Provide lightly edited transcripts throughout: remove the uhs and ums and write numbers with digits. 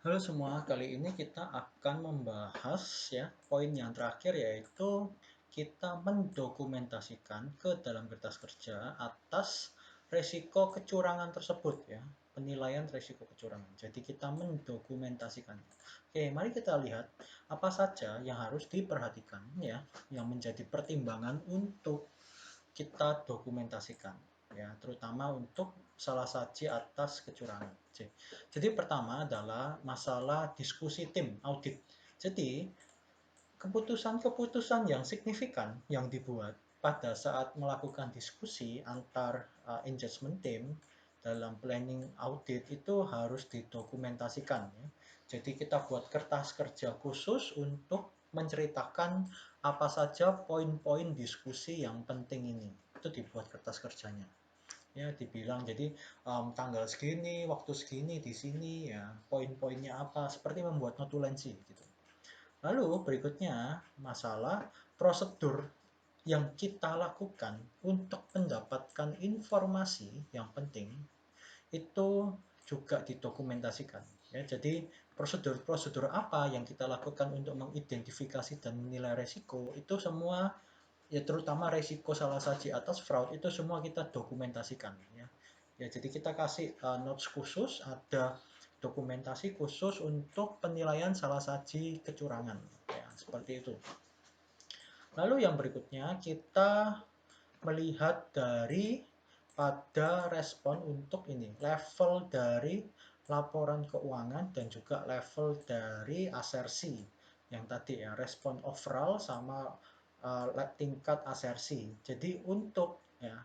Halo semua, kali ini kita akan membahas ya poin yang terakhir yaitu kita mendokumentasikan ke dalam kertas kerja atas resiko kecurangan tersebut ya, penilaian resiko kecurangan. Jadi kita mendokumentasikan. Oke, mari kita lihat apa saja yang harus diperhatikan ya, yang menjadi pertimbangan untuk kita dokumentasikan ya, terutama untuk salah saji atas kecurangan. Jadi pertama adalah masalah diskusi tim audit. Jadi keputusan-keputusan yang signifikan yang dibuat pada saat melakukan diskusi antar engagement team dalam planning audit itu harus didokumentasikan ya. Jadi kita buat kertas kerja khusus untuk menceritakan apa saja poin-poin diskusi yang penting ini. Itu dibuat kertas kerjanya. Ya, dibilang jadi tanggal segini, waktu segini di sini ya, poin-poinnya apa, seperti membuat notulensi gitu. Lalu berikutnya masalah prosedur yang kita lakukan untuk mendapatkan informasi yang penting itu juga didokumentasikan. Ya, jadi prosedur-prosedur apa yang kita lakukan untuk mengidentifikasi dan menilai resiko itu semua ya, terutama resiko salah saji atas fraud itu semua kita dokumentasikan ya. Ya, jadi kita kasih notes khusus, ada dokumentasi khusus untuk penilaian salah saji kecurangan ya, seperti itu. Lalu yang berikutnya kita melihat dari pada respon untuk ini, level dari laporan keuangan dan juga level dari asersi yang tadi ya, respon overall sama tingkat asersi. Jadi untuk ya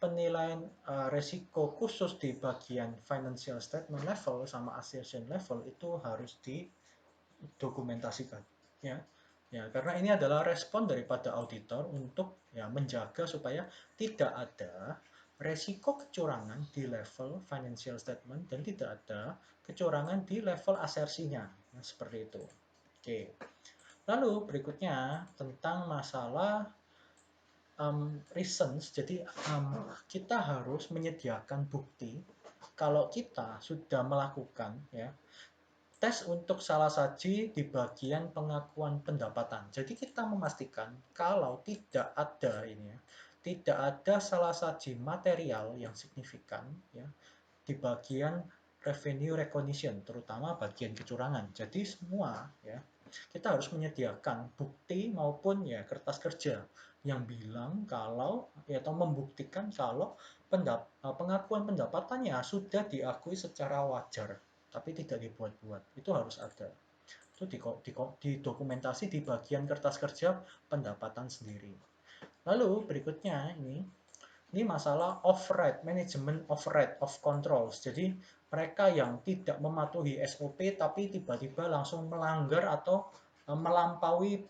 penilaian resiko khusus di bagian financial statement level sama assertion level itu harus didokumentasikan ya. Ya, karena ini adalah respon daripada auditor untuk ya menjaga supaya tidak ada resiko kecurangan di level financial statement dan tidak ada kecurangan di level asersinya. Nah, seperti itu. Oke. Lalu berikutnya tentang masalah reasons. Jadi kita harus menyediakan bukti kalau kita sudah melakukan ya tes untuk salah saji di bagian pengakuan pendapatan. Jadi kita memastikan kalau tidak ada ini ya, tidak ada salah saji material yang signifikan ya di bagian revenue recognition, terutama bagian kecurangan. Jadi semua ya kita harus menyediakan bukti maupun ya kertas kerja yang bilang kalau ya, atau membuktikan kalau pengakuan pendapatannya sudah diakui secara wajar tapi tidak dibuat-buat. Itu harus ada. Itu didokumentasi di bagian kertas kerja pendapatan sendiri. Lalu berikutnya ini masalah override, manajemen override of controls. Jadi mereka yang tidak mematuhi SOP tapi tiba-tiba langsung melanggar atau melampaui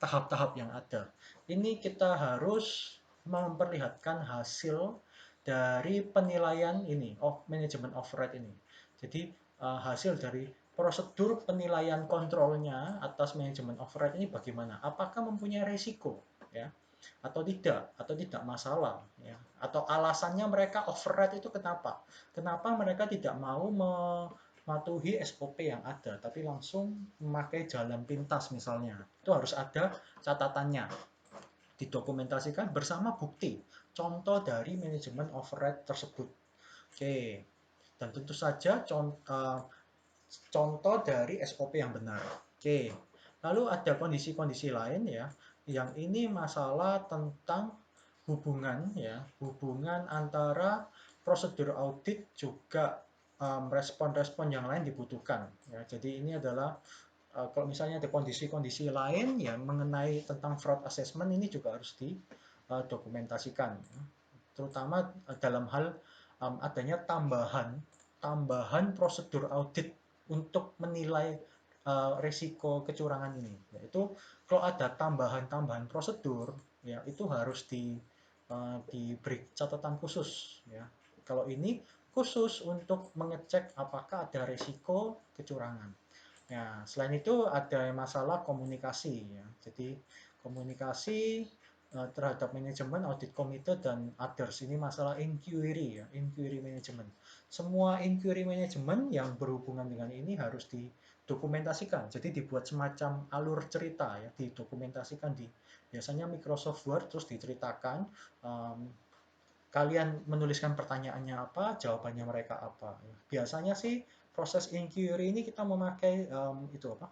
tahap-tahap yang ada. Ini kita harus memperlihatkan hasil dari penilaian ini, manajemen override ini. Jadi hasil dari prosedur penilaian kontrolnya atas manajemen override ini bagaimana? Apakah mempunyai resiko? Ya, atau tidak masalah ya, atau alasannya mereka override itu kenapa mereka tidak mau mematuhi SOP yang ada tapi langsung memakai jalan pintas misalnya. Itu harus ada catatannya, didokumentasikan bersama bukti contoh dari manajemen override tersebut. Oke, dan tentu saja contoh dari SOP yang benar. Oke, lalu ada kondisi-kondisi lain ya, yang ini masalah tentang hubungan antara prosedur audit juga respon-respon yang lain dibutuhkan. Ya, jadi ini adalah kalau misalnya ada kondisi-kondisi lain yang mengenai tentang fraud assessment ini juga harus didokumentasikan, terutama dalam hal adanya tambahan prosedur audit untuk menilai resiko kecurangan ini. Yaitu kalau ada tambahan-tambahan prosedur, ya itu harus diberi catatan khusus. Ya. Kalau ini khusus untuk mengecek apakah ada resiko kecurangan. Ya, selain itu ada masalah komunikasi. Ya. Jadi komunikasi terhadap manajemen, audit komite, dan others. Ini masalah inquiry ya, inquiry management. Semua inquiry management yang berhubungan dengan ini harus didokumentasikan. Jadi dibuat semacam alur cerita ya, didokumentasikan di biasanya Microsoft Word, terus diceritakan kalian menuliskan pertanyaannya apa, jawabannya mereka apa. Biasanya sih proses inquiry ini kita memakai itu apa?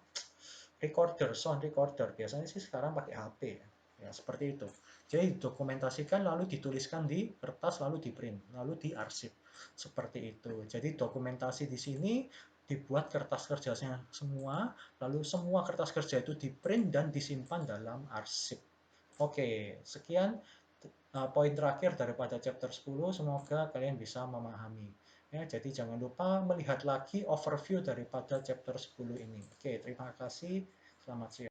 Recorder, sound recorder. Biasanya sih sekarang pakai HP ya. Ya, seperti itu. Jadi dokumentasikan lalu dituliskan di kertas lalu di print, lalu diarsip. Seperti itu. Jadi dokumentasi di sini dibuat kertas kerjanya semua, lalu semua kertas kerja itu di print dan disimpan dalam arsip. Oke, sekian poin terakhir daripada chapter 10, semoga kalian bisa memahami. Ya, jadi jangan lupa melihat lagi overview daripada chapter 10 ini. Oke, terima kasih. Selamat siang.